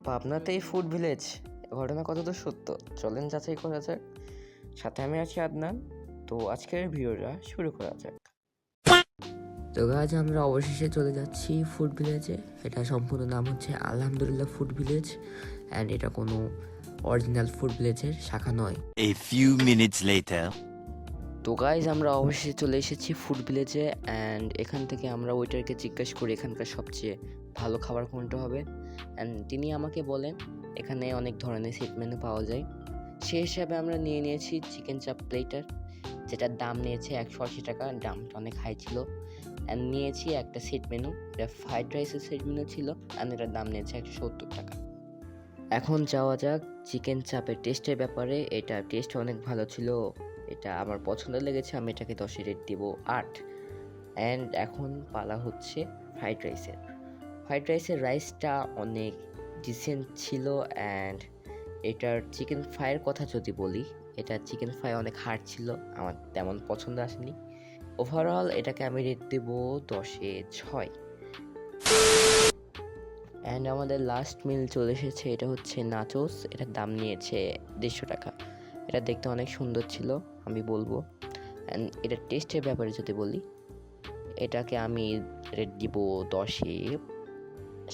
পাবনাতেই food village, ঘটনা কতদূর সত্য চলেন যাচাই করা যাক। সাথে আমি আছি আদনান। তো আজকের ভিডিওটা শুরু করা যাক। তো আজ আমরা অবশেষে চলে যাচ্ছি ফুড ভিলেজে। এটা সম্পূর্ণ নাম হচ্ছে আলহামদুলিল্লাহ ফুড ভিলেজ, অ্যান্ড এটা কোনো অরিজিনাল ফুড ভিলেজের শাখা নয়। A few minutes later. তো গাইজ আমরা অবশেষে চলে এসেছি ফুড ভিলেজে, অ্যান্ড এখান থেকে আমরা ওয়েটারকে জিজ্ঞেস করি এখানকার সবচেয়ে ভালো খাবার কোনটা হবে, অ্যান্ড তিনি আমাকে বলেন এখানে অনেক ধরনের সেট মেনু পাওয়া যায়। সেই হিসাবে আমরা নিয়ে নিয়েছি চিকেন চাপ প্লেটার, যেটার দাম নিয়েছে 180 টাকা, দামটা অনেক হাই ছিল। অ্যান্ড নিয়েছি একটা সেট মেনু, এটা ফ্রাইড রাইসের সেট মেনু ছিল, অ্যান্ড এটার দাম নিয়েছে 170 টাকা। এখন যাওয়া যাক চিকেন চাপের টেস্টের ব্যাপারে। এটা টেস্ট অনেক ভালো ছিল, এটা আমার পছন্দ লেগেছে, আমি এটাকে 10 রেট দিব 8। অ্যান্ড এখন পালা হচ্ছে ফ্রাইড রাইসের রাইসটা অনেক ডিসেন্ট ছিল। অ্যান্ড এটার চিকেন ফ্রাইয়ের কথা যদি বলি, এটা চিকেন ফ্রাই অনেক হার্ড ছিল, আমার তেমন পছন্দ আসেনি। ওভারঅল এটাকে আমি রেট দেব 10-এ 6। অ্যান্ড আমাদের লাস্ট মিল চলে এসেছে, এটা হচ্ছে নাচোস। এটার দাম নিয়েছে 150 টাকা। এটা দেখতে অনেক সুন্দর ছিল, আমি বলবো। অ্যান্ড এটার টেস্টের ব্যাপারে যদি বলি, এটাকে আমি রেট দিব 10-এ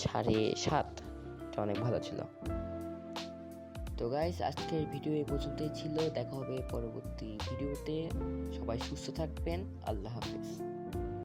7.5। এটা অনেক ভালো ছিল। তো গাইস, আজকের ভিডিও এই পর্যন্তই ছিল। দেখা হবে পরবর্তী ভিডিওতে। সবাই সুস্থ থাকবেন। আল্লাহ হাফিজ।